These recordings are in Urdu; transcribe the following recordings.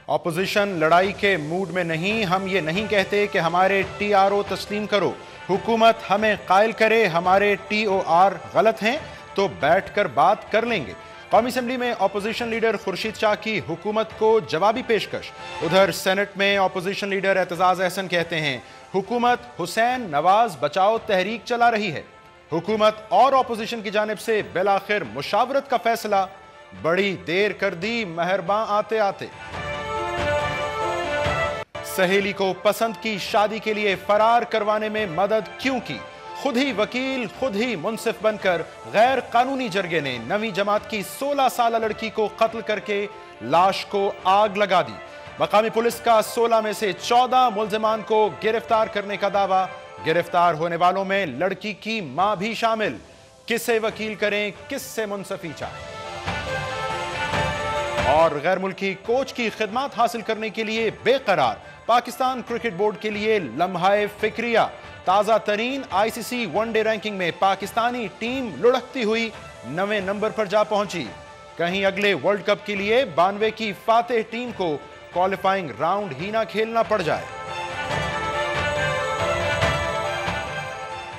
اپوزیشن لڑائی کے موڈ میں نہیں، ہم یہ نہیں کہتے کہ ہمارے ٹی آر او تسلیم کرو، حکومت ہمیں قائل کرے ہمارے ٹی او آر غلط ہیں تو بیٹھ کر بات کر لیں گے۔ قومی اسمبلی میں اپوزیشن لیڈر خورشید شاہ کی حکومت کو جوابی پیشکش۔ ادھر سینٹ میں اپوزیشن لیڈر اعتزاز احسن کہتے ہیں حکومت حسین نواز بچاؤ تحریک چلا رہی ہے۔ حکومت اور اپوزیشن کی جانب سے بالآخر مشاورت کا فیصلہ، بڑی دیر کر دی مہرباں آتے آتے۔ سہیلی کو پسند کی شادی کے لیے فرار کروانے میں مدد کیوں کی؟ خود ہی وکیل، خود ہی منصف بن کر غیر قانونی جرگے نے 9ویں جماعت کی 16 سالہ لڑکی کو قتل کر کے لاش کو آگ لگا دی۔ مقامی پولیس کا 16 میں سے 14 ملزمان کو گرفتار کرنے کا دعویٰ۔ گرفتار ہونے والوں میں لڑکی کی ماں بھی شامل۔ کسے وکیل کریں، کس سے منصفی چاہیں؟ اور غیر ملکی کوچ کی خدمات حاصل کرنے کے لیے بے قرار پاکستان کرکٹ بورڈ کے لیے لمحہ فکریہ۔ تازہ ترین آئی سی سی ون ڈے رینکنگ میں پاکستانی ٹیم لڑکتی ہوئی 9ویں نمبر پر جا پہنچی۔ کہیں اگلے ورلڈ کپ کے لیے 92 کی فاتح ٹیم کو کوالیفائنگ راؤنڈ ہی نہ کھیلنا پڑ جائے۔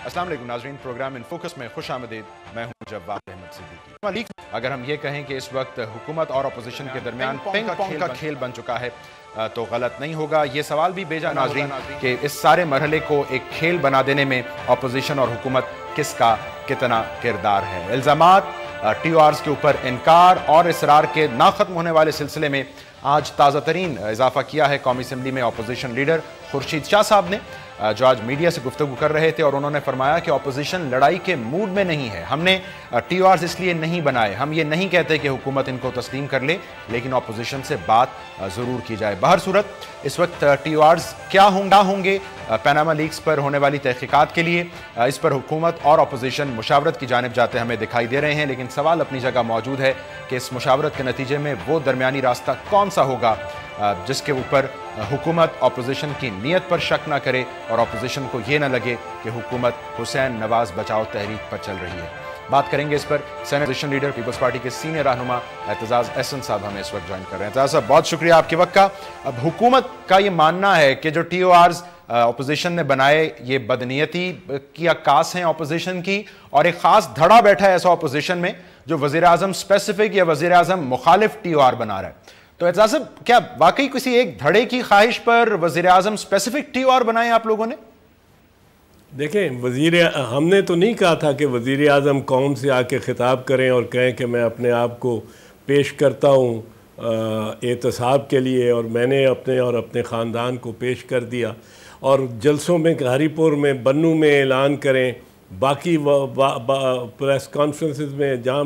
السلام علیکم ناظرین، پروگرام ان فوکس میں خوش آمدید۔ میں ہوں جواد احمد صدیقی۔ اگر ہم یہ کہیں کہ اس وقت حکومت اور اپوزیشن کے درمیان پنگ پونگ کا کھیل بن چکا ہے تو غلط نہیں ہوگا۔ یہ سوال بھی بھیجا ناظرین کہ اس سارے مرحلے کو ایک کھیل بنا دینے میں اپوزیشن اور حکومت کس کا کتنا کردار ہے۔ الزامات، ٹی او آرز کے اوپر انکار اور اصرار کے نہ ختم ہونے والے سلسلے میں آج تازہ ترین اضافہ کیا ہے قومی اسمبلی میں اپوزیشن لیڈر خورشید شاہ صاحب نے، جو آج میڈیا سے گفتگو کر رہے تھے، اور انہوں نے فرمایا کہ اپوزیشن لڑائی کے موڈ میں نہیں ہے۔ ہم نے ٹی او آرز اس لیے نہیں بنائے، ہم یہ نہیں کہتے کہ حکومت ان کو تسلیم کر لے، لیکن اپوزیشن سے بات ضرور کی جائے۔ بہر صورت اس وقت ٹی او آرز کیا ہوں گے پیناما لیکس پر ہونے والی تحقیقات کے لیے، اس پر حکومت اور اپوزیشن مشاورت کی جانب جاتے ہمیں دکھائی دے رہے ہیں، لیکن سوال اپنی جگہ موجود ہے کہ اس مشاورت کے نتیجے میں وہ درمیانی راستہ کون سا ہوگا جس کے اوپر حکومت اپوزیشن کی نیت پر شک نہ کرے اور اپوزیشن کو یہ نہ لگے کہ حکومت حسین نواز بچاؤ تحریک پر چل رہی ہے۔ بات کریں گے اس پر، senate opposition leader Peoples Party کے سینئر رہنما اعتزاز احسن صاحب ہمیں اس وقت جوائن کر رہے ہیں۔ اعتزاز صاحب بہت شکریہ آپ کے وقت کا۔ اب حکومت کا یہ ماننا ہے کہ جو ٹی او آرز اپوزیشن نے بنائے یہ بدنیتی کی عکاس ہیں اپوزیشن کی، اور ایک خاص دھڑا بیٹھا ہے ایسا اپوزیشن میں جو وزیر اعظم اسپیسیفک یا وزیر اعظم مخالف ٹی او آر بنا رہا ہے۔ تو اعتزاز صاحب کیا واقعی کسی ایک دھڑے کی خواہش پر وزیر اعظم اسپیسیفک ٹی او آر بنائے آپ لوگوں نے؟ دیکھیں، ہم نے تو نہیں کہا تھا کہ وزیر اعظم قوم سے آ کے خطاب کریں اور کہیں کہ میں اپنے آپ کو پیش کرتا ہوں احتساب کے لیے، اور میں نے اپنے خاندان کو پیش کر دیا، اور جلسوں میں ہری پور میں بنو میں اعلان کریں، باقی پریس کانفرنسز میں جہاں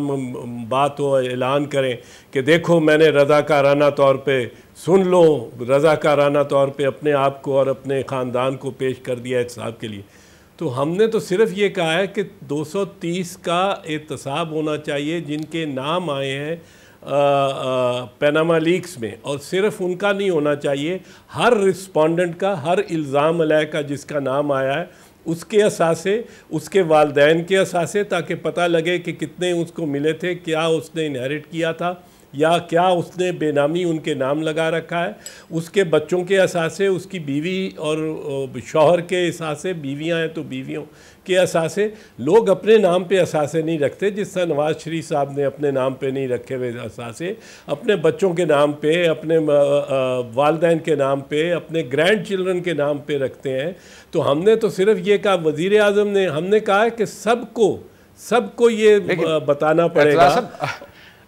بات ہو اعلان کریں کہ دیکھو میں نے رضاکارانہ طور پہ سن لو، رضاکارانہ طور پہ اپنے آپ کو اور اپنے خاندان کو پیش کر دیا احتساب کے لیے۔ تو ہم نے تو صرف یہ کہا ہے کہ 230 کا احتساب ہونا چاہیے جن کے نام آئے ہیں پیناما لیکس میں، اور صرف ان کا نہیں ہونا چاہیے، ہر رسپونڈنٹ کا، ہر الزام علیہ کا جس کا نام آیا ہے اس کے اثاثے، اس کے والدین کے اثاثے، تاکہ پتہ لگے کہ کتنے اس کو ملے تھے، کیا اس نے انہیرٹ کیا تھا یا کیا اس نے بے نامی ان کے نام لگا رکھا ہے، اس کے بچوں کے اثاثے، اس کی بیوی اور شوہر کے اثاثے، بیویاں ہیں تو بیویوں کے اثاثے۔ لوگ اپنے نام پہ اثاثے نہیں رکھتے، جس طرح نواز شریف صاحب نے اپنے نام پہ نہیں رکھے ہوئے اثاثے، اپنے بچوں کے نام پہ، اپنے والدین کے نام پہ، اپنے گرینڈ چلڈرن کے نام پہ رکھتے ہیں۔ تو ہم نے تو صرف یہ کہا، وزیر اعظم نے، ہم نے کہا ہے کہ سب کو یہ بتانا پڑے گا۔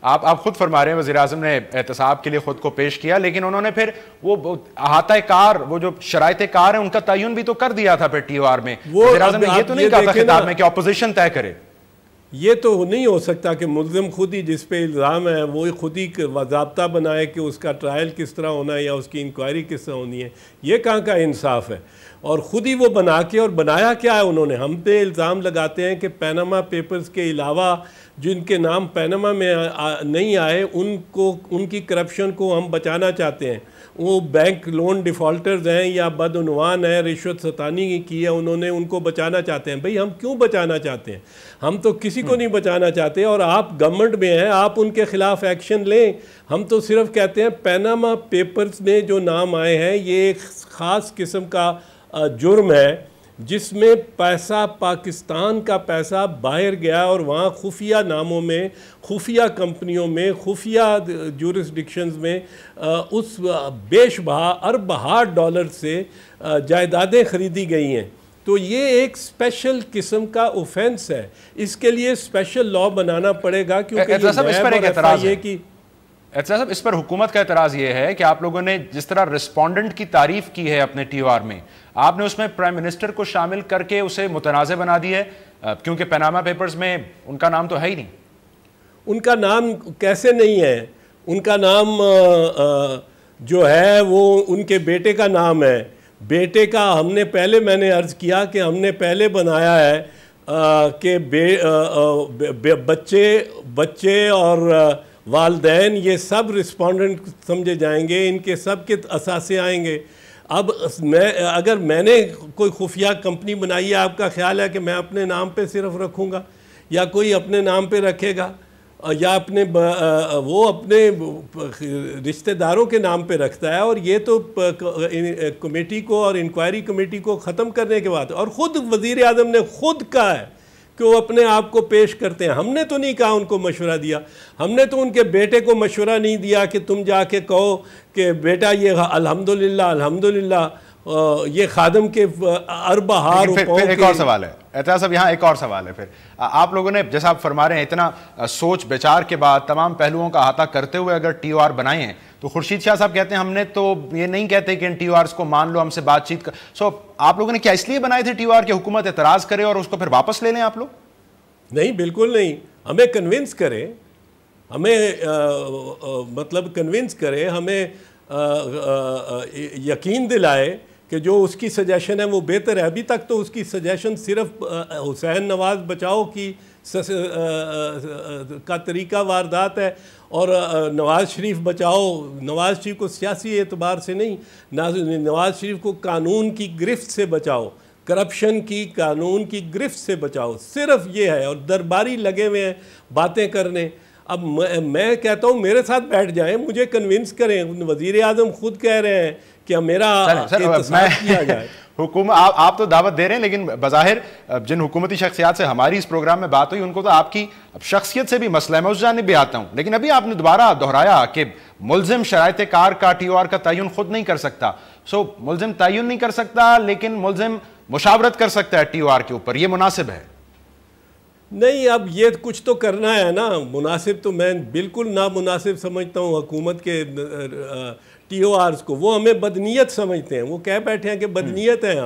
آپ خود فرما رہے ہیں وزیر اعظم نے احتساب کے لیے خود کو پیش کیا، لیکن انہوں نے پھر وہ احاطہ کار، وہ جو شرائط کار ہیں ان کا تعین بھی تو کر دیا تھا پھر ٹی او آر میں۔ وزیر اعظم نے یہ تو نہیں کہا تھا خطاب میں کہ اپوزیشن طے کرے۔ یہ تو نہیں ہو سکتا کہ ملزم خود ہی جس پہ الزام ہے وہ خود ہی باضابطہ بنائے کہ اس کا ٹرائل کس طرح ہونا ہے یا اس کی انکوائری کس طرح ہونی ہے۔ یہ کہاں کا انصاف ہے؟ اور خود ہی وہ بنا کے، اور بنایا کیا ہے انہوں نے؟ ہم پہ الزام لگاتے ہیں کہ پیناما پیپرز کے علاوہ جن کے نام پینما میں نہیں آئے ان کی کرپشن کو ہم بچانا چاہتے ہیں. وہ بینک لون ڈیفالٹرز ہیں یا بدعنوان ہیں, رشوت ستانی کی ہے انہوں نے, ان کو بچانا چاہتے ہیں. بھئی ہم کیوں بچانا چاہتے ہیں؟ ہم تو کسی کو نہیں بچانا چاہتے, اور آپ گورنمنٹ میں ہیں, آپ ان کے خلاف ایکشن لیں. ہم تو صرف کہتے ہیں پینما پیپرز میں جو نام آئے ہیں یہ ایک خاص قسم کا جرم ہے جس میں پیسہ, پاکستان کا پیسہ باہر گیا اور وہاں خفیہ ناموں میں, خفیہ کمپنیوں میں, خفیہ جورسڈکشنز میں اس بیش بہا ارب بہا ڈالر سے جائیدادیں خریدی گئی ہیں. تو یہ ایک اسپیشل قسم کا اوفینس ہے, اس کے لیے اسپیشل لا بنانا پڑے گا, کیونکہ صاحب اس پر حکومت کا اعتراض یہ ہے کہ آپ لوگوں نے جس طرح رسپونڈنٹ کی تعریف کی ہے اپنے ٹی او آر میں, آپ نے اس میں پرائم منسٹر کو شامل کر کے اسے متنازع بنا دی ہے, کیونکہ پیناما پیپرز میں ان کا نام تو ہے ہی نہیں. ان کا نام کیسے نہیں ہے؟ ان کا نام جو ہے وہ ان کے بیٹے کا نام ہے. بیٹے کا ہم نے پہلے, میں نے عرض کیا کہ ہم نے پہلے بنایا ہے کہ بچے اور والدین یہ سب رسپونڈنٹ سمجھے جائیں گے, ان کے سب کے اثاثے آئیں گے. اب اگر میں نے کوئی خفیہ کمپنی بنائی ہے, آپ کا خیال ہے کہ میں اپنے نام پہ صرف رکھوں گا یا کوئی اپنے نام پہ رکھے گا یا وہ اپنے رشتہ داروں کے نام پہ رکھتا ہے؟ اور یہ تو کمیٹی کو اور انکوائری کمیٹی کو ختم کرنے کے بعد, اور خود وزیر اعظم نے خود کہا ہے کہ وہ اپنے آپ کو پیش کرتے ہیں. ہم نے تو نہیں کہا ان کو مشورہ دیا, ہم نے تو ان کے بیٹے کو مشورہ نہیں دیا کہ تم جا کے کہو کہ بیٹا یہ الحمدللہ یہ خادم کے اربہ ہار. پھر ایک اور سوال ہے اعتراض صاحب, یہاں ایک اور سوال ہے. پھر آپ لوگوں نے جیسا آپ فرما رہے ہیں اتنا سوچ بچار کے بعد تمام پہلوؤں کا احاطہ کرتے ہوئے اگر ٹی او آر بنائے ہیں, تو خورشید شاہ صاحب کہتے ہیں ہم نے تو یہ نہیں کہتے کہ ان ٹی او آرز کو مان لو, ہم سے بات چیت کر. سو آپ لوگوں نے کیا اس لیے بنائے تھے ٹی او آر کہ حکومت اعتراض کرے اور اس کو پھر واپس لے لیں آپ لوگ؟ نہیں, بالکل نہیں. ہمیں کنونس کرے, ہمیں مطلب کنونس کرے, ہمیں یقین دلائے کہ جو اس کی سجیشن ہے وہ بہتر ہے. ابھی تک تو اس کی سجیشن صرف حسین نواز بچاؤ کی کا طریقہ واردات ہے, اور نواز شریف بچاؤ, نواز شریف کو سیاسی اعتبار سے نہیں, نواز شریف کو قانون کی گرفت سے بچاؤ, کرپشن کی قانون کی گرفت سے بچاؤ, صرف یہ ہے. اور درباری لگے ہوئے ہیں باتیں کرنے. اب میں کہتا ہوں میرے ساتھ بیٹھ جائیں, مجھے کنونس کریں. وزیر اعظم خود کہہ رہے ہیں کہ میرا احتساب کیا جائے. حکومت آپ تو دعوت دے رہے ہیں, لیکن بظاہر جن حکومتی شخصیات سے ہماری اس پروگرام میں بات ہوئی ان کو تو آپ کی شخصیت سے بھی مسئلہ ہے, میں اس جانب بھی آتا ہوں. لیکن ابھی آپ نے دوبارہ دہرایا کہ ملزم شرائط کار کا ٹی او آر کا تعین خود نہیں کر سکتا. سو ملزم تعین نہیں کر سکتا لیکن ملزم مشاورت کر سکتا ہے ٹی او آر کے اوپر, یہ مناسب ہے؟ نہیں, اب یہ کچھ تو کرنا ہے نا. مناسب تو میں بالکل نامناسب سمجھتا ہوں حکومت کے ٹی او آرز کو. وہ ہمیں بدنیت سمجھتے ہیں, وہ کہہ بیٹھے ہیں کہ بدنیت ہیں.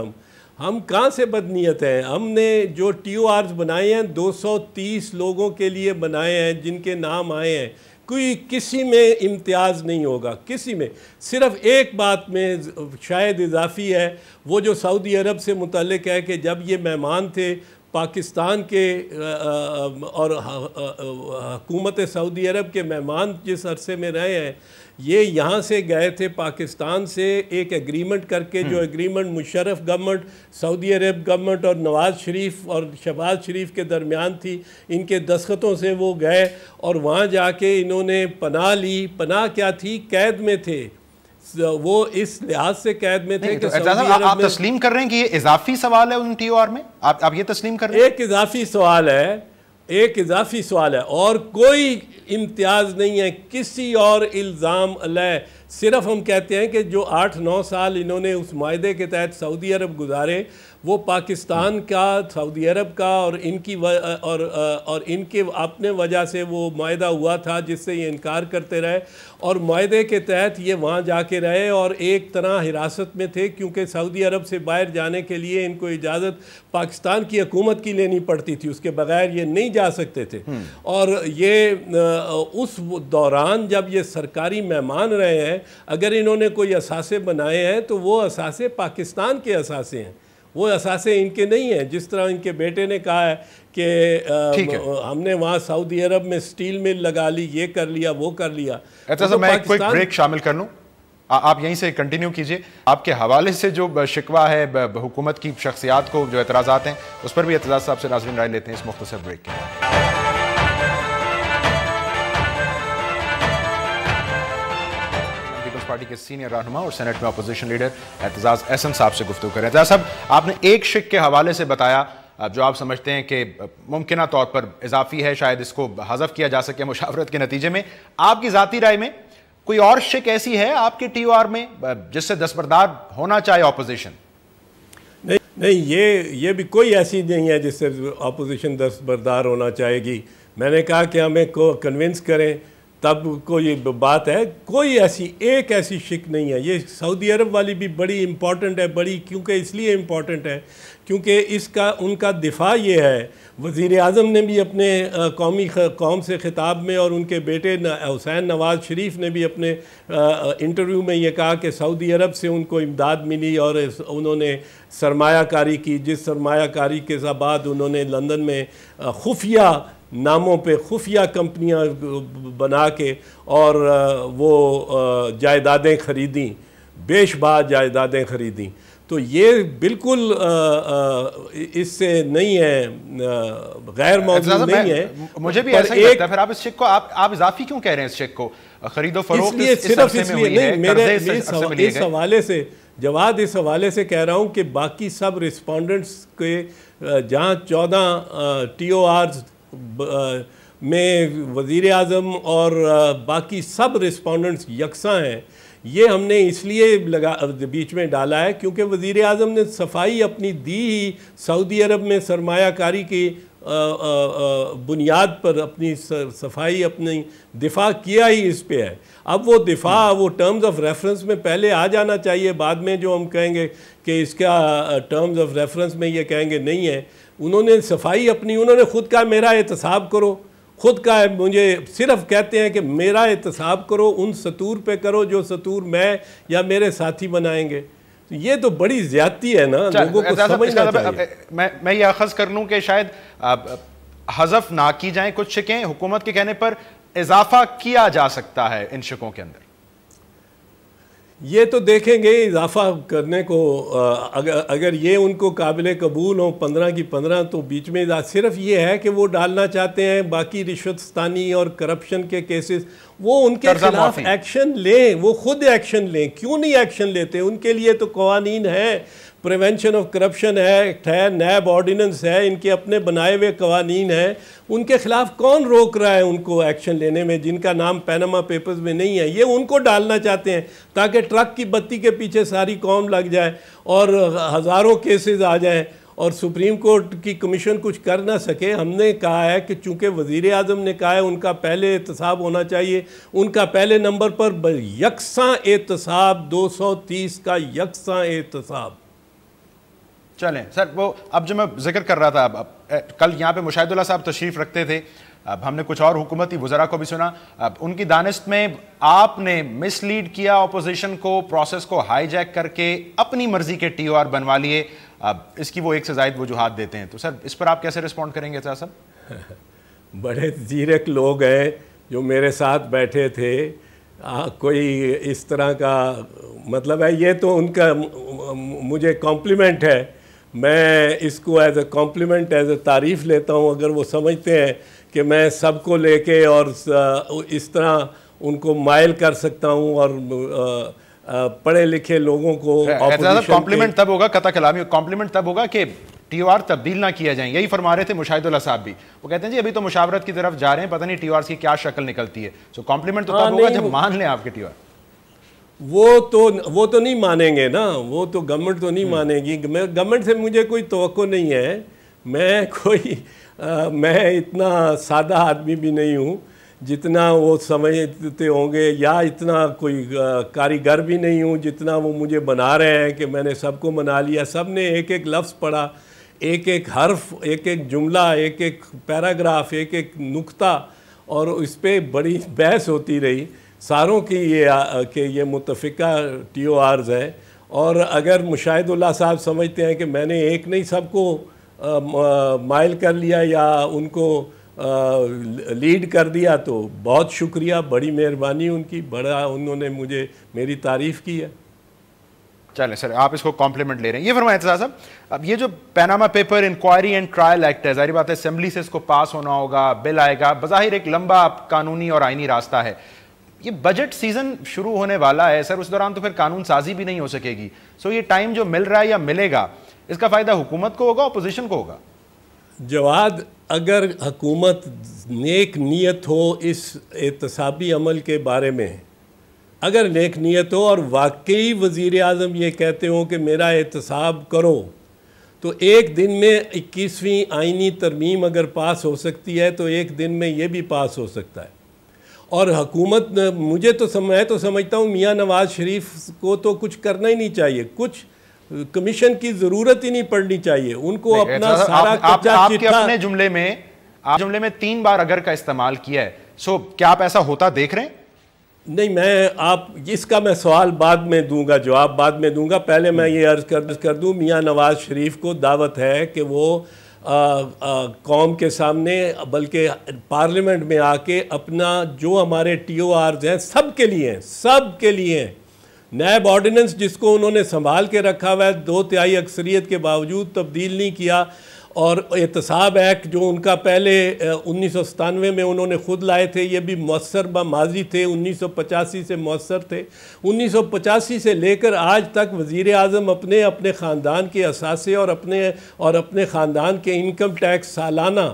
ہم کہاں سے بدنیت ہیں؟ ہم نے جو ٹی او آرز بنائے ہیں 230 لوگوں کے لیے بنائے ہیں جن کے نام آئے ہیں. کوئی کسی میں امتیاز نہیں ہوگا, کسی میں. صرف ایک بات میں شاید اضافی ہے, وہ جو سعودی عرب سے متعلق ہے کہ جب یہ مہمان تھے پاکستان کے اور حکومت سعودی عرب کے مہمان جس عرصے میں رہے ہیں, یہ یہاں سے گئے تھے پاکستان سے ایک ایگریمنٹ کر کے, جو ایگریمنٹ مشرف گورنمنٹ, سعودی عرب گورنمنٹ اور نواز شریف اور شہباز شریف کے درمیان تھی. ان کے دستخطوں سے وہ گئے اور وہاں جا کے انہوں نے پناہ لی. پناہ کیا تھی؟ قید میں تھے. وہ اس لحاظ سے قید میں تھے کہ آپ تسلیم کر رہے ہیں کہ یہ اضافی سوال ہے ان ٹی او آر میں؟ آپ یہ تسلیم کر رہے ہیں؟ ایک اضافی سوال ہے, ایک اضافی سوال ہے, اور کوئی امتیاز نہیں ہے, کسی اور الزام علیہ. صرف ہم کہتے ہیں کہ جو 8-9 سال انہوں نے اس معاہدے کے تحت سعودی عرب گزارے, وہ پاکستان کا, سعودی عرب کا اور ان کے اپنے وجہ سے وہ معاہدہ ہوا تھا جس سے یہ انکار کرتے رہے, اور معاہدے کے تحت یہ وہاں جا کے رہے اور ایک طرح حراست میں تھے, کیونکہ سعودی عرب سے باہر جانے کے لیے ان کو اجازت پاکستان کی حکومت کی لینی پڑتی تھی, اس کے بغیر یہ نہیں جا سکتے تھے. اور یہ اس دوران جب یہ سرکاری مہمان رہے ہیں, اگر انہوں نے کوئی اثاثے بنائے ہیں تو وہ اثاثے پاکستان کے اثاثے ہیں, وہ اثاثے ان کے نہیں ہیں. جس طرح ان کے بیٹے نے کہا ہے کہ ہم نے وہاں سعودی عرب میں سٹیل مل لگا لی، یہ کر لیا، وہ کر لیا. میں ایک کوئک بریک شامل کر لوں، آپ یہیں سے کنٹینیو کیجئے. آپ کے حوالے سے جو شکوہ ہے حکومت کی شخصیات کو جو اعتراضات ہیں اس پر بھی اعتراض صاحب سے ناظرین رائے لیتے ہیں اس مختصر بریک کے بعد. پارٹی کے سینئر رہنما اور سینٹ میں اپوزیشن لیڈر اعتزاز احسن صاحب سے گفتگو کریں. اعتزاز صاحب، آپ نے ایک شق کے حوالے سے بتایا جو آپ سمجھتے ہیں کہ ممکنہ طور پر اضافی ہے، شاید اس کو حذف کیا جا سکے مشاورت کے نتیجے میں. آپ کی ذاتی رائے میں کوئی اور شق ایسی ہے آپ کے ٹی او آر میں جس سے دستبردار ہونا چاہے اپوزیشن؟ نہیں، یہ بھی کوئی ایسی نہیں ہے جس سے اپوزیشن دستبردار ہونا چاہے گی. میں نے کہا کہ ہمیں کو کنونس کریں تب کوئی بات ہے. کوئی ایک ایسی شک نہیں ہے. یہ سعودی عرب والی بھی بڑی امپورٹنٹ ہے، کیونکہ اس لیے امپورٹنٹ ہے کیونکہ ان کا دفاع یہ ہے. وزیر اعظم نے بھی اپنے قوم سے خطاب میں اور ان کے بیٹے حسین نواز شریف نے بھی اپنے انٹرویو میں یہ کہا کہ سعودی عرب سے ان کو امداد ملی اور انہوں نے سرمایہ کاری کی، جس سرمایہ کاری کے بعد انہوں نے لندن میں خفیہ ناموں پہ خفیہ کمپنیاں بنا کے اور وہ جائیدادیں خریدیں، بیش بہا جائیدادیں خریدیں. تو یہ بالکل اس سے نہیں ہے، غیر موضوع نہیں ہے. مجھے بھی ایسا ہی لگتا ہے. پھر آپ اس شک کو آپ اضافی کیوں کہہ رہے ہیں؟ اس شک کو خرید و فروخت صرف اس لیے نہیں، میرے اس حوالے سے جواد اس حوالے سے کہہ رہا ہوں کہ باقی سب رسپونڈنٹس کے جہاں 14 ٹی او آرز میں وزیر اعظم اور باقی سب رسپونڈنٹس یکساں ہیں، یہ ہم نے اس لیے بیچ میں ڈالا ہے کیونکہ وزیر اعظم نے صفائی اپنی دی ہی سعودی عرب میں سرمایہ کاری کی بنیاد پر اپنی صفائی اپنی دفاع کیا ہی اس پہ ہے. اب وہ دفاع وہ ٹرمز آف ریفرنس میں پہلے آ جانا چاہیے، بعد میں جو ہم کہیں گے کہ اس کا ٹرمز آف ریفرنس میں یہ کہیں گے نہیں ہے. انہوں نے صفائی اپنی، انہوں نے خود کہا میرا احتساب کرو، خود کا مجھے صرف کہتے ہیں کہ میرا احتساب کرو، ان سطور پہ کرو جو سطور میں یا میرے ساتھی بنائیں گے. یہ تو بڑی زیادتی ہے نا، لوگوں کو سمجھنا چاہیے. میں یہ اخذ کر لوں کہ شاید حذف نہ کی جائیں کچھ شکیں، حکومت کے کہنے پر اضافہ کیا جا سکتا ہے ان شکوں کے اندر. یہ تو دیکھیں گے اضافہ کرنے کو، اگر یہ ان کو قابل قبول ہوں 15 کی 15 تو بیچ میں صرف یہ ہے کہ وہ ڈالنا چاہتے ہیں باقی رشوت ستانی اور کرپشن کے کیسز، وہ ان کے خلاف ایکشن لیں، وہ خود ایکشن لیں. کیوں نہیں ایکشن لیتے؟ ان کے لیے تو قوانین ہے، پریونشن آف کرپشن ایکٹ ہے، نیب آرڈیننس ہے، ان کے اپنے بنائے ہوئے قوانین ہیں. ان کے خلاف کون روک رہا ہے ان کو ایکشن لینے میں جن کا نام پیناما پیپرز میں نہیں ہے؟ یہ ان کو ڈالنا چاہتے ہیں تاکہ ٹرک کی بتی کے پیچھے ساری قوم لگ جائے اور ہزاروں کیسز آ جائیں اور سپریم کورٹ کی کمیشن کچھ کر نہ سکے. ہم نے کہا ہے کہ چونکہ وزیر اعظم نے کہا ہے ان کا پہلے احتساب ہونا چاہیے، ان کا پہلے نمبر پر یکساں احتساب، 230 کا یکساں احتساب. چلیں سر، وہ اب جو میں ذکر کر رہا تھا، کل یہاں پہ مشاہد اللہ صاحب تشریف رکھتے تھے، اب ہم نے کچھ اور حکومتی وزراء کو بھی سنا. اب ان کی دانست میں آپ نے مس لیڈ کیا اپوزیشن کو، پروسیس کو ہائی جیک کر کے اپنی مرضی کے ٹی او آر بنوا لیے. اب اس کی وہ ایک سے زائد وجوہات دیتے ہیں، تو سر اس پر آپ کیسے رسپونڈ کریں گے صاحب؟ بڑے زیرک لوگ ہیں جو میرے ساتھ بیٹھے تھے، کوئی اس طرح کا مطلب ہے، یہ تو ان کا مجھے کمپلیمنٹ ہے، میں اس کو as a complement as a تعریف لیتا ہوں. اگر وہ سمجھتے ہیں کہ میں سب کو لے کے اور اس طرح ان کو مائل کر سکتا ہوں اور پڑھے لکھے لوگوں کو کمپلیمنٹ تب ہوگا، قطع کلامی کمپلیمنٹ تب ہوگا کہ ٹی او آر تبدیل نہ کیا جائیں. یہی فرما رہے تھے مشاہد اللہ صاحب بھی. وہ کہتے ہیں جی ابھی تو مشاورت کی طرف جا رہے ہیں، پتہ نہیں ٹی او آرز کی کیا شکل نکلتی ہے. سو کمپلیمنٹ تو تب ہوگا جب مان لیں آپ کے ٹی او آر. وہ تو نہیں مانیں گے نا، وہ تو گورنمنٹ تو نہیں مانے گی. گورنمنٹ سے مجھے کوئی توقع نہیں ہے، میں اتنا سادہ آدمی بھی نہیں ہوں جتنا وہ سمجھتے ہوں گے، یا اتنا کوئی کاریگر بھی نہیں ہوں جتنا وہ مجھے بنا رہے ہیں کہ میں نے سب کو منا لیا. سب نے ایک ایک لفظ پڑھا، ایک ایک حرف، ایک ایک جملہ، ایک ایک پیراگراف، ایک ایک نقطہ، اور اس پہ بڑی بحث ہوتی رہی ساروں کی کہ یہ متفقہ ٹی او آرز ہے. اور اگر مشاہد اللہ صاحب سمجھتے ہیں کہ میں نے ایک نہیں سب کو مائل کر لیا یا ان کو لیڈ کر دیا تو بہت شکریہ، بڑی مہربانی ان کی، بڑا انہوں نے مجھے میری تعریف کی ہے۔ چلیں سر، آپ اس کو کمپلیمنٹ لے رہے ہیں۔ یہ فرمائیں اعتزاز صاحب، اب یہ جو Panama paper inquiry and trial act ہے، ظاہر بات ہے اسمبلی سے اس کو پاس ہونا ہوگا، بل آئے گا، بظاہر ایک لمبا قانونی اور آئینی راستہ ہے۔ یہ بجٹ سیزن شروع ہونے والا ہے سر، اس دوران تو پھر قانون سازی بھی نہیں ہو سکے گی، سو یہ ٹائم جو مل رہا ہے یا ملے گا، اس کا فائدہ حکومت کو ہوگا اپوزیشن کو ہوگا؟ جواد، اگر حکومت نیک نیت ہو اس احتسابی عمل کے بارے میں، اگر نیک نیت ہو اور واقعی وزیر اعظم یہ کہتے ہوں کہ میرا احتساب کرو، تو ایک دن میں 21ویں آئینی ترمیم اگر پاس ہو سکتی ہے تو ایک دن میں یہ بھی پاس ہو سکتا ہے۔ اور حکومت میں تو سمجھتا ہوں میاں نواز شریف کو تو کچھ کرنا ہی نہیں چاہیے، کچھ کمیشن کی ضرورت ہی نہیں پڑنی چاہیے، ان کو اپنا سارا آپ کے اپنے جملے میں 3 بار اگر کا استعمال کیا ہے، سو کیا آپ ایسا ہوتا دیکھ رہے ہیں؟ نہیں، اس کا میں سوال بعد میں دوں گا، جواب بعد میں دوں گا۔ پہلے میں یہ عرض کر دوں، میاں نواز شریف کو دعوت ہے کہ وہ قوم کے سامنے بلکہ پارلیمنٹ میں آ کے اپنا جو ہمارے ٹی او آرز ہیں سب کے لیے ہیں، نیب آرڈیننس جس کو انہوں نے سنبھال کے رکھا ہوا ہے، 2/3 اکثریت کے باوجود تبدیل نہیں کیا، اور احتساب ایکٹ جو ان کا پہلے 1997 میں انہوں نے خود لائے تھے، یہ بھی مؤثر ماضی تھے، 1985 سے مؤثر تھے۔ 1985 سے لے کر آج تک وزیر اعظم اپنے خاندان کے اثاثے اور اپنے خاندان کے انکم ٹیکس سالانہ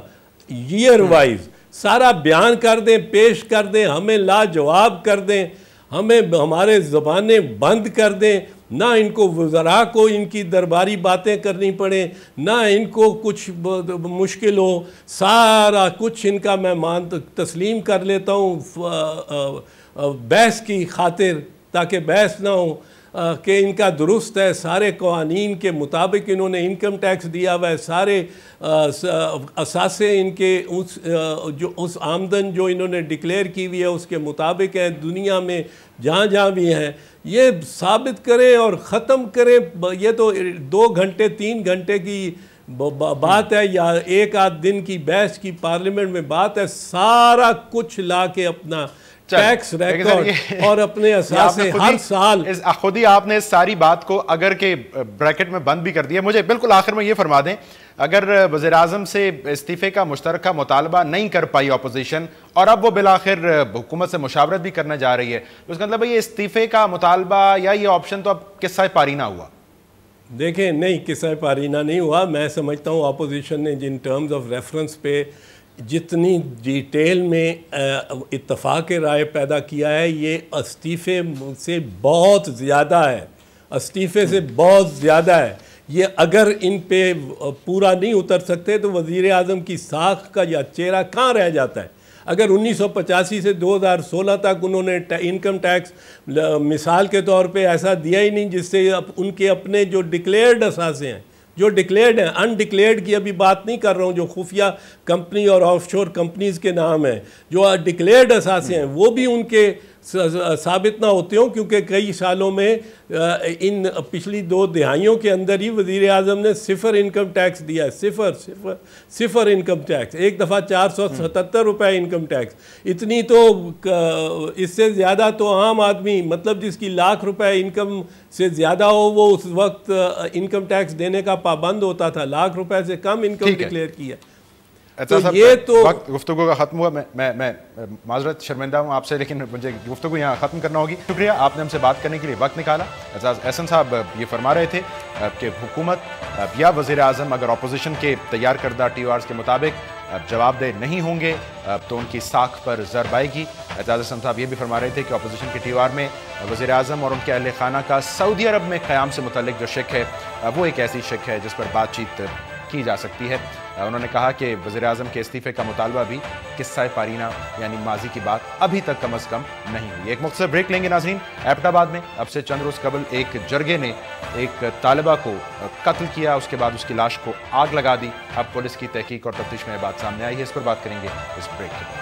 ایئر وائز سارا بیان کر دیں، پیش کر دیں، ہمیں لاجواب کر دیں، ہمیں ہمارے زبانیں بند کر دیں، نہ ان کو وزراء کو ان کی درباری باتیں کرنی پڑیں، نہ ان کو کچھ مشکل ہو، سارا کچھ ان کا میں تسلیم کر لیتا ہوں بحث کی خاطر، تاکہ بحث نہ ہو کہ ان کا درست ہے، سارے قوانین کے مطابق انہوں نے انکم ٹیکس دیا ہوا ہے، سارے اثاثے ان کے اس آمدن جو انہوں نے ڈکلیئر کی ہوئی ہے اس کے مطابق ہیں، دنیا میں جہاں بھی ہیں، یہ ثابت کریں اور ختم کریں۔ یہ تو 2 گھنٹے 3 گھنٹے کی بات ہے یا 1 دن کی بحث کی پارلیمنٹ میں بات ہے، سارا کچھ لا کے اپنا ٹیکس ریکارڈ اور اپنے اثاثے ہر سال، خود ہی آپ نے ساری بات کو اگر کہ بریکٹ میں بند بھی کر دیا۔ مجھے بالکل آخر میں یہ فرما دیں، اگر وزیر اعظم سے استعفے کا مشترکہ مطالبہ نہیں کر پائی اپوزیشن اور اب وہ بالآخر حکومت سے مشاورت بھی کرنے جا رہی ہے، تو اس کا مطلب یہ استعفے کا مطالبہ یا یہ آپشن تو اب قصہ پارینہ ہوا؟ دیکھیں، نہیں، قصہ پارینہ نہیں ہوا۔ میں سمجھتا ہوں اپوزیشن نے جن ٹرمز آف ریفرنس پہ جتنی ڈیٹیل میں اتفاق رائے پیدا کیا ہے، یہ استعفے سے بہت زیادہ ہے، استعفے سے بہت زیادہ ہے۔ یہ اگر ان پہ پورا نہیں اتر سکتے تو وزیر اعظم کی ساکھ کا یا چہرہ کہاں رہ جاتا ہے؟ اگر 1985 سے 2016 تک انہوں نے انکم ٹیکس مثال کے طور پہ ایسا دیا ہی نہیں جس سے ان کے اپنے جو ڈکلیئرڈ اثاثے ہیں، جو ڈکلیئرڈ ہیں، ان ڈکلیئرڈ کی ابھی بات نہیں کر رہا ہوں، جو خفیہ کمپنی اور آف شور کمپنیز کے نام ہیں، جو ڈکلیئرڈ اثاثے ہیں، وہ بھی ان کے ثابت نہ ہوتے ہوں، کیونکہ کئی سالوں میں ان پچھلی 2 دہائیوں کے اندر ہی وزیر اعظم نے 0 انکم ٹیکس دیا ہے، صفر انکم ٹیکس، ایک دفعہ 477 روپے انکم ٹیکس، اتنی تو اس سے زیادہ تو عام آدمی، مطلب جس کی لاکھ روپے انکم سے زیادہ ہو، وہ اس وقت انکم ٹیکس دینے کا پابند ہوتا تھا، لاکھ روپے سے کم انکم ڈکلیئر کیا۔ یہ تو وقت گفتگو کا ختم ہوا، میں معذرت شرمندہ ہوں آپ سے، لیکن مجھے گفتگو یہاں ختم کرنا ہوگی۔ شکریہ آپ نے ہم سے بات کرنے کے لیے وقت نکالا۔ اعزاز احسن صاحب یہ فرما رہے تھے کہ حکومت یا وزیر اعظم اگر اپوزیشن کے تیار کردہ ٹی او آرز کے مطابق جواب دہ نہیں ہوں گے تو ان کی ساکھ پر ضرب آئے گی۔ اعزاز احسن صاحب یہ بھی فرما رہے تھے کہ اپوزیشن کے ٹی او آر میں وزیر اعظم اور ان کے اہل خانہ کا سعودی عرب میں قیام سے متعلق جو شک ہے وہ ایک ایسی شک ہے جس پر بات چیت کی جا سکتی ہے۔ انہوں نے کہا کہ وزیر اعظم کے استعفے کا مطالبہ بھی قصہ پارینہ یعنی ماضی کی بات ابھی تک کم از کم نہیں ہوئی۔ ایک مختصر بریک لیں گے ناظرین۔ ایبٹ آباد میں اب سے چند روز قبل ایک جرگے نے ایک طالبہ کو قتل کیا، اس کے بعد اس کی لاش کو آگ لگا دی۔ اب پولیس کی تحقیق اور تفتیش میں بات سامنے آئی ہے، اس پر بات کریں گے اس بریک کے بعد۔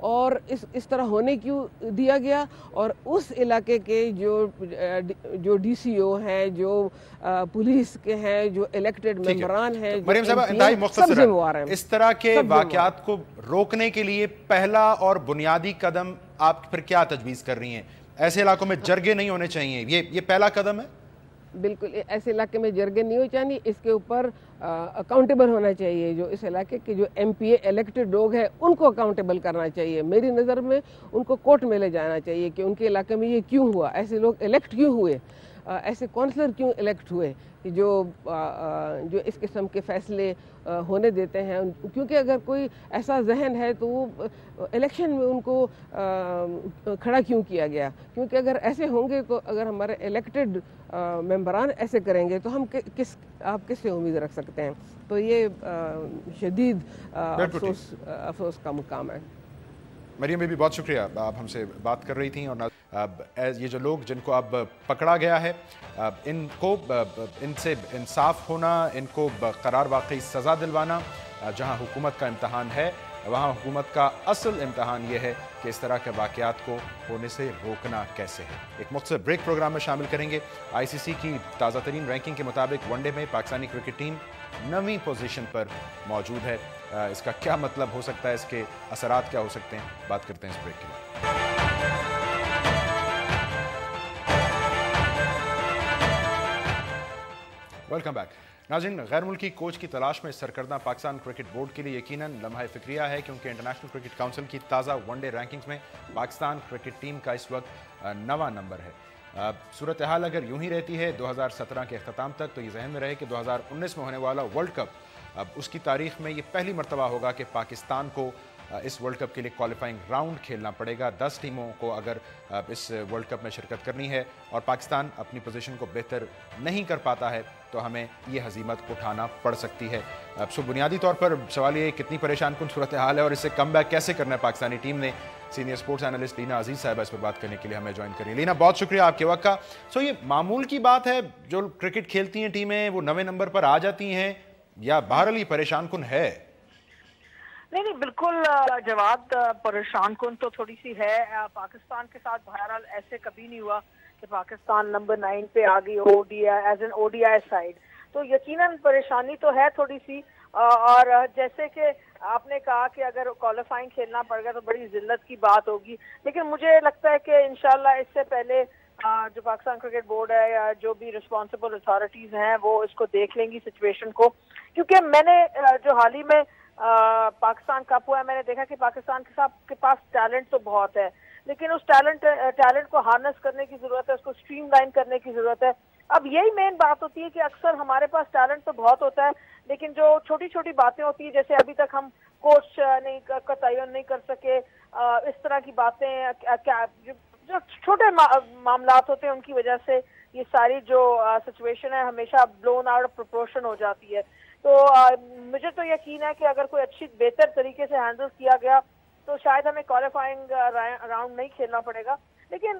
اور اس طرح ہونے کیوں دیا گیا, اور اس علاقے کے جو ڈی سی او ہیں, جو پولیس کے ہیں, جو الیکٹڈ ممبران ہیں, مریم صاحبہ انتہائی مختصراً اس طرح کے واقعات کو روکنے کے لیے پہلا اور بنیادی قدم آپ پھر کیا تجویز کر رہی ہیں؟ ایسے علاقوں میں جرگے نہیں ہونے چاہیے, یہ پہلا قدم ہے؟ بالکل, ایسے علاقے میں جرگے نہیں ہو چاہیے, اس کے اوپر اکاؤنٹیبل ہونا چاہیے. جو اس علاقے کے جو ایم پی اے الیکٹڈ لوگ ہیں ان کو اکاؤنٹیبل کرنا چاہیے. میری نظر میں ان کو کورٹ میں لے جانا چاہیے کہ ان کے علاقے میں یہ کیوں ہوا, ایسے لوگ الیکٹ کیوں ہوئے, ایسے کونسلر کیوں الیکٹ ہوئے جو اس قسم کے فیصلے ہونے دیتے ہیں. کیونکہ اگر کوئی ایسا ذہن ہے تو وہ الیکشن میں ان کو کھڑا کیوں کیا گیا, کیونکہ اگر ایسے ہوں گے تو اگر ہمارے الیکٹڈ ممبران ایسے کریں گے تو ہم آپ کس سے امید رکھ سکتے ہیں. تو یہ شدید افسوس کا مقام ہے. مریم بی بہت شکریہ, آپ ہم سے بات کر رہی تھیں. اور یہ جو لوگ جن کو اب پکڑا گیا ہے ان کو ان سے انصاف ہونا, ان کو قرار واقعی سزا دلوانا. جہاں حکومت کا امتحان ہے وہاں حکومت کا اصل امتحان یہ ہے کہ اس طرح کے واقعات کو ہونے سے روکنا کیسے ہے. ایک مختصر بریک پروگرام میں شامل کریں گے. آئی سی سی کی تازہ ترین رینکنگ کے مطابق ون ڈے میں پاکستانی کرکٹ ٹیم 9ویں پوزیشن پر موجود ہے. اس کا کیا مطلب ہو سکتا ہے, اس کے اثرات کیا ہو سکتے ہیں, بات کرتے ہیں اس بریک کے بعد. Welcome back. ناظرین, غیر ملکی کوچ کی تلاش میں سرکردہ پاکستان کرکٹ بورڈ کے لیے یقیناً لمحہ فکریہ ہے, کیونکہ انٹرنیشنل کرکٹ کونسل کی تازہ ون ڈے رینکنگز میں پاکستان کرکٹ ٹیم کا اس وقت 9واں نمبر ہے. صورتحال اگر یوں ہی رہتی ہے 2017 کے اختتام تک تو یہ ذہن میں رہے کہ 2019 میں ہونے والا ورلڈ کپ اب اس کی تاریخ میں یہ پہلی مرتبہ ہوگا کہ پاکستان کو اس ورلڈ کپ کے لیے کوالیفائنگ راؤنڈ کھیلنا پڑے گا. 10 ٹیموں کو اگر اس ورلڈ کپ میں شرکت کرنی ہے اور پاکستان اپنی پوزیشن کو بہتر نہیں کر پاتا ہے تو ہمیں یہ ہزیمت اٹھانا پڑ سکتی ہے. سو بنیادی طور پر سوال یہ کتنی پریشان کن صورتحال ہے اور اس سے کم بیک کیسے کرنا ہے پاکستانی ٹیم نے. سینئر سپورٹس اینالسٹ لینا عزیز صاحبہ اس پر بات کرنے کے لیے ہمیں جوائن کریے. لینا, بہت شکریہ آپ کے وقت کا. سو یہ معمول کی بات ہے جو کرکٹ کھیلتی ہیں ٹیمیں وہ 9ویں نمبر پر آ جاتی ہیں, یا بہرحال یہ پریشان کن ہے؟ نہیں بالکل جواد, پریشان کن تو تھوڑی سی ہے. پاکستان کے ساتھ بہرحال ایسے کبھی نہیں ہوا کہ پاکستان نمبر 9 پہ آ گئی as an O D I side, تو یقیناً پریشانی تو ہے تھوڑی سی. اور جیسے کہ آپ نے کہا کہ اگر کوالیفائنگ کھیلنا پڑ گیا تو بڑی ذلت کی بات ہوگی, لیکن مجھے لگتا ہے کہ انشاءاللہ اس سے پہلے جو پاکستان کرکٹ بورڈ ہے یا جو بھی رسپانسبل اتھارٹیز ہیں وہ اس کو دیکھ لیں گی سچویشن کو. کیونکہ میں نے جو حال ہی میں پاکستان کپ ہوا ہے میں نے دیکھا کہ پاکستان کے پاس ٹیلنٹ تو بہت ہے, لیکن اس ٹیلنٹ کو ہارنس کرنے کی ضرورت ہے, اس کو اسٹریم لائن کرنے کی ضرورت ہے. اب یہی مین بات ہوتی ہے کہ اکثر ہمارے پاس ٹیلنٹ تو بہت ہوتا ہے, لیکن جو چھوٹی چھوٹی باتیں ہوتی ہیں, جیسے ابھی تک ہم کوچ کا تعین نہیں کر سکے, اس طرح کی باتیں, جو چھوٹے معاملات ہوتے ہیں ان کی وجہ سے یہ ساری جو سچویشن ہے ہمیشہ بلون آؤٹ آف پروپورشن ہو جاتی ہے. تو مجھے تو یقین ہے کہ اگر کوئی اچھی بہتر طریقے سے ہینڈل کیا گیا تو شاید ہمیں کوالیفائنگ راؤنڈ نہیں کھیلنا پڑے گا. لیکن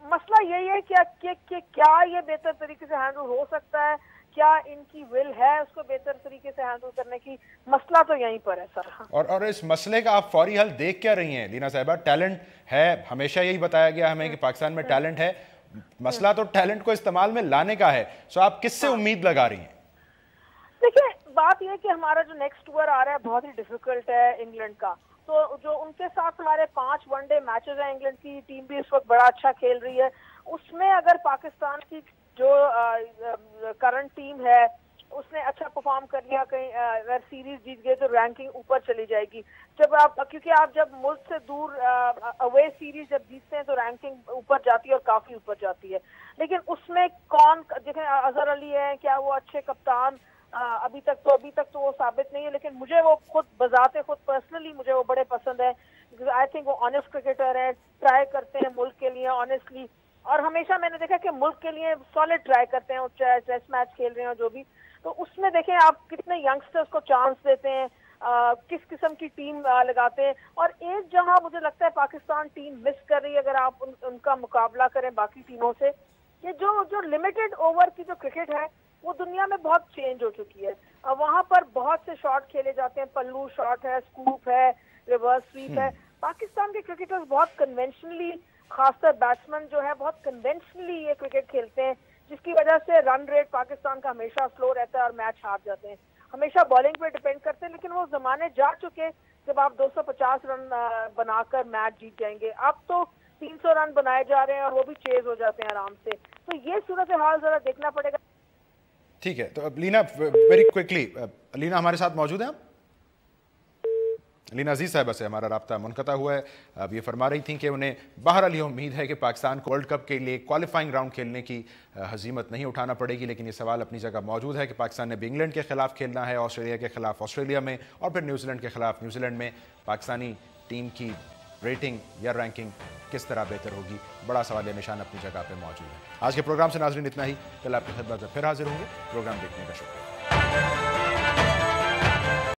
مسئلہ یہی ہے کہ کیا یہ بہتر طریقے سے ہینڈل ہو سکتا ہے, کیا ان کی ول ہے اس کو بہتر طریقے سے ہینڈل کرنے کی, مسئلہ تو یہیں پر ہے سر. اور اس مسئلے کا آپ فوری حل دیکھ کیا رہی ہیں لینا صاحبہ؟ ٹیلنٹ ہے, ہمیشہ یہی بتایا گیا ہمیں کہ پاکستان میں ٹیلنٹ ہے, مسئلہ تو ٹیلنٹ کو استعمال میں لانے کا ہے. سو آپ کس سے امید لگا رہی ہیں؟ دیکھیں, بات یہ کہ ہمارا جو نیکسٹ ٹور آ رہا ہے بہت ہی ڈیفیکلٹ ہے انگلینڈ کا, تو جو ان کے ساتھ ہمارے 5 ون ڈے میچز ہیں, انگلینڈ کی ٹیم بھی اس وقت بڑا اچھا کھیل رہی ہے, اس میں اگر پاکستان کی جو کرنٹ ٹیم ہے اس نے اچھا پرفارم کر لیا, کہیں اگر سیریز جیت گئے تو رینکنگ اوپر چلی جائے گی. کیونکہ آپ جب ملک سے دور اوے سیریز جب جیتتے ہیں تو رینکنگ اوپر جاتی ہے اور کافی اوپر جاتی ہے. لیکن اس میں کون, دیکھیں اظہر علی ہے, کیا وہ اچھے کپتان ابھی تک تو وہ ثابت نہیں ہے, لیکن مجھے وہ خود بذات خود پرسنلی مجھے وہ بڑے پسند ہے. آئی تھنک وہ آنیسٹ کرکٹر ہے, ٹرائی کرتے ہیں ملک کے لیے آنیسٹلی, اور ہمیشہ میں نے دیکھا کہ ملک کے لیے سالڈ ٹرائی کرتے ہیں, چاہے ٹیسٹ میچ کھیل رہے ہیں جو بھی. تو اس میں دیکھیں آپ کتنے ینگسٹرز کو چانس دیتے ہیں, کس قسم کی ٹیم لگاتے ہیں. اور ایک جہاں مجھے لگتا ہے پاکستان ٹیم مس کر رہی ہے اگر آپ ان کا مقابلہ کریں باقی ٹیموں سے, کہ جو لمیٹڈ اوور کی جو کرکٹ ہے وہ دنیا میں بہت چینج ہو چکی ہے. وہاں پر بہت سے شاٹ کھیلے جاتے ہیں, پلو شاٹ ہے, اسکوپ ہے, ریورس سویپ ہے. پاکستان کے کرکٹرز بہت کنونشنلی، خاص طور بیٹسمین جو ہے بہت کنونشنلی یہ کرکٹ کھیلتے ہیں، جس کی وجہ سے رن ریٹ پاکستان کا ہمیشہ سلو رہتا ہے اور میچ ہار جاتے ہیں. ہمیشہ بالنگ پہ ڈیپینڈ کرتے ہیں، لیکن وہ زمانے جا چکے جب آپ 250 رن بنا کر میچ جیت جائیں گے. اب تو 300 رن بنائے جا رہے ہیں اور وہ بھی چیز ہو جاتے ہیں آرام سے. تو یہ صورتحال ذرا دیکھنا پڑے گا. ٹھیک ہے، تو اب لینا ویری کوئکلی، لینا ہمارے ساتھ موجود ہیں. لینا عزیز صاحبہ سے ہمارا رابطہ منقطع ہوا ہے. اب یہ فرما رہی تھیں کہ انہیں بہرحال یہ امید ہے کہ پاکستان کو ورلڈ کپ کے لیے کوالیفائنگ راؤنڈ کھیلنے کی ہزیمت نہیں اٹھانا پڑے گی، لیکن یہ سوال اپنی جگہ موجود ہے کہ پاکستان نے بھی انگلینڈ کے خلاف کھیلنا ہے، آسٹریلیا کے خلاف آسٹریلیا میں، اور پھر نیوزی لینڈ کے خلاف نیوزی لینڈ میں. پاکستانی ٹیم کی ریٹنگ یا رینکنگ کس طرح بہتر ہوگی، بڑا سوال نشان اپنی جگہ پہ موجود ہے. آج کے پروگرام سے ناظرین اتنا ہی. کل آپ کی خدمت میں پھر حاضر ہوں گے. پروگرام دیکھنے کا شکریہ.